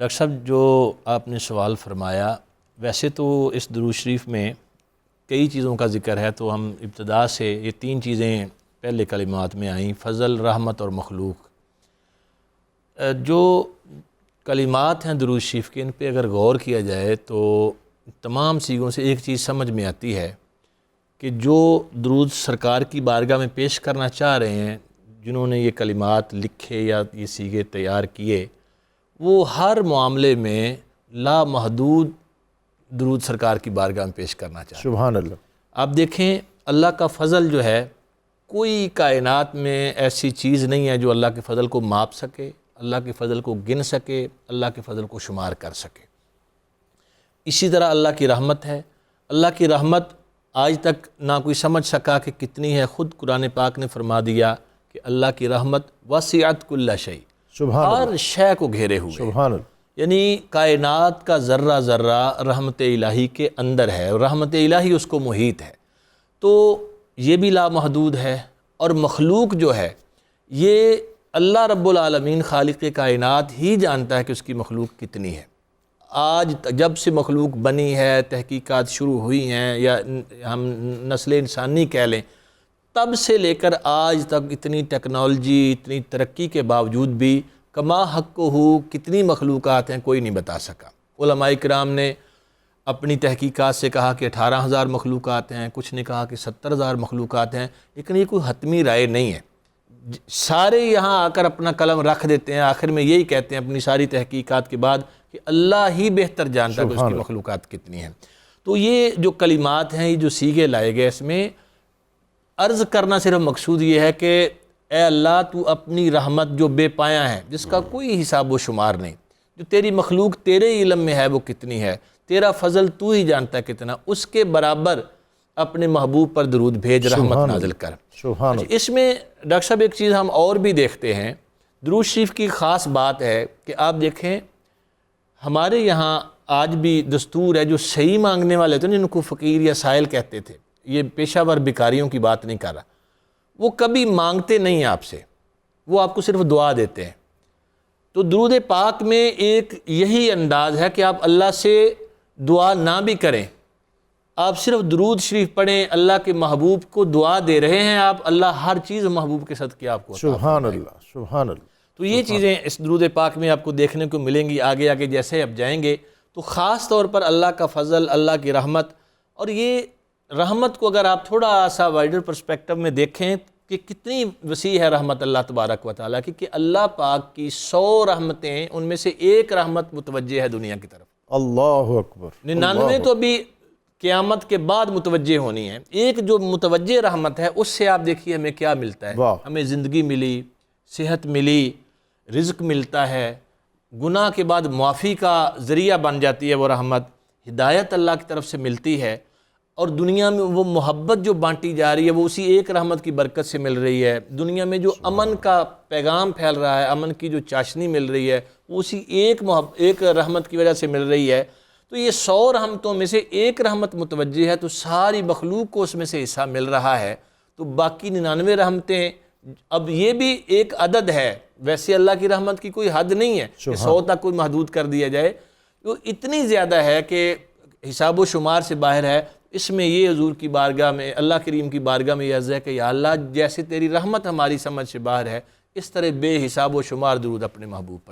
Doctor صاحب جو آپ نے سوال فرمایا، ویسے تو اس درود شریف میں کئی چیزوں کا ذکر ہے، تو ہم ابتدا سے یہ 3 چیزیں پہلے کلمات میں آئیں، فضل، رحمت اور مخلوق۔ جو کلمات ہیں درود شریف کے، ان پہ اگر غور کیا جائے تو تمام سیغوں سے ایک چیز سمجھ میں آتی ہے کہ جو درود سرکار کی بارگاہ میں پیش کرنا چاہ رہے ہیں، جنہوں نے یہ کلمات لکھے یا یہ سیغے تیار کیے، وہ ہر معاملے میں لامحدود درود سرکار کی بارگاہ میں پیش کرنا چاہتے ہیں۔ سبحان اللہ۔ آپ دیکھیں اللہ کا فضل جو ہے، کوئی کائنات میں ایسی چیز نہیں ہے جو اللہ کے فضل کو ماپ سکے، اللہ کے فضل کو گن سکے، اللہ کے فضل کو شمار کر سکے۔ اسی طرح اللہ کی رحمت ہے، اللہ کی رحمت آج تک نہ کوئی سمجھ سکا کہ کتنی ہے۔ خود قرآن پاک نے فرما دیا کہ اللہ کی رحمت وسعت کل شیء، ہر شے کو گھیرے ہوئے، سبحان اللہ۔ یعنی کائنات کا ذرہ ذرہ رحمت الہی کے اندر ہے، اور رحمت الہی اس کو محیط ہے، تو یہ بھی لامحدود ہے۔ اور مخلوق جو ہے، یہ اللہ رب العالمین خالق کائنات ہی جانتا ہے کہ اس کی مخلوق کتنی ہے۔ آج جب سے مخلوق بنی ہے، تحقیقات شروع ہوئی ہیں، یا ہم نسل انسانی کہہ لیں، تب سے لے کر آج تک اتنی ٹیکنالوجی، اتنی ترقی کے باوجود بھی کما حق ہو کتنی مخلوقات ہیں کوئی نہیں بتا سکا۔ علماء کرام نے اپنی تحقیقات سے کہا کہ 18,000 مخلوقات ہیں، کچھ نے کہا کہ 70,000 مخلوقات ہیں، لیکن یہ کوئی حتمی رائے نہیں ہے۔ سارے یہاں آ کر اپنا قلم رکھ دیتے ہیں، آخر میں یہی کہتے ہیں اپنی ساری تحقیقات کے بعد کہ اللہ ہی بہتر جانتا ہے کہ اس کی مخلوقات کتنی ہیں۔ تو یہ جو کلمات ہیں، یہ جو سیغے لائے گئے، اس میں عرض کرنا صرف مقصود یہ ہے کہ اے اللہ، تو اپنی رحمت جو بے پایاں ہے، جس کا کوئی حساب و شمار نہیں، جو تیری مخلوق تیرے علم میں ہے وہ کتنی ہے، تیرا فضل تو ہی جانتا ہے کتنا، اس کے برابر اپنے محبوب پر درود بھیج، رحمت نازل کر۔ اس میں ڈاکٹر صاحب ایک چیز ہم اور بھی دیکھتے ہیں، درود شریف کی خاص بات ہے کہ آپ دیکھیں ہمارے یہاں آج بھی دستور ہے، جو صحیح مانگنے والے تھے جن کو فقیر یا سائل کہتے تھے، یہ پیشہ ور بھکاریوں کی بات نہیں کر رہا، وہ کبھی مانگتے نہیں آپ سے، وہ آپ کو صرف دعا دیتے ہیں۔ تو درود پاک میں ایک یہی انداز ہے کہ آپ اللہ سے دعا نہ بھی کریں، آپ صرف درود شریف پڑھیں، اللہ کے محبوب کو دعا دے رہے ہیں آپ، اللہ ہر چیز محبوب کے صدقے آپ کو عطا سبحان اللہ، سبحان اللہ۔ تو یہ چیزیں اس درود پاک میں آپ کو دیکھنے کو ملیں گی۔ آگے آگے جیسے اب جائیں گے تو خاص طور پر اللہ کا فضل، اللہ کی رحمت، اور یہ رحمت کو اگر آپ تھوڑا سا وائڈر پرسپیکٹو میں دیکھیں کہ کتنی وسیع ہے رحمت اللہ تبارک و تعالیٰ کی، کہ اللہ پاک کی 100 رحمتیں، ان میں سے ایک رحمت متوجہ ہے دنیا کی طرف، اللہ اکبر۔ 99 تو ابھی قیامت کے بعد متوجہ ہونی ہے۔ ایک جو متوجہ رحمت ہے، اس سے آپ دیکھیے ہمیں کیا ملتا ہے، ہمیں زندگی ملی، صحت ملی، رزق ملتا ہے، گناہ کے بعد معافی کا ذریعہ بن جاتی ہے وہ رحمت، ہدایت اللہ کی طرف سے ملتی ہے، اور دنیا میں وہ محبت جو بانٹی جا رہی ہے وہ اسی ایک رحمت کی برکت سے مل رہی ہے۔ دنیا میں جو امن کا پیغام پھیل رہا ہے، امن کی جو چاشنی مل رہی ہے، وہ اسی ایک رحمت کی وجہ سے مل رہی ہے۔ تو یہ 100 رحمتوں میں سے ایک رحمت متوجہ ہے، تو ساری مخلوق کو اس میں سے حصہ مل رہا ہے، تو باقی 99 رحمتیں، اب یہ بھی ایک عدد ہے، ویسے اللہ کی رحمت کی کوئی حد نہیں ہے کہ 100 تک کوئی محدود کر دیا جائے، تو اتنی زیادہ ہے کہ حساب و شمار سے باہر ہے۔ اس میں یہ حضور کی بارگاہ میں، اللہ کریم کی بارگاہ میں یہ عرض ہے کہ یا اللہ، جیسے تیری رحمت ہماری سمجھ سے باہر ہے، اس طرح بے حساب و شمار درود اپنے محبوب پر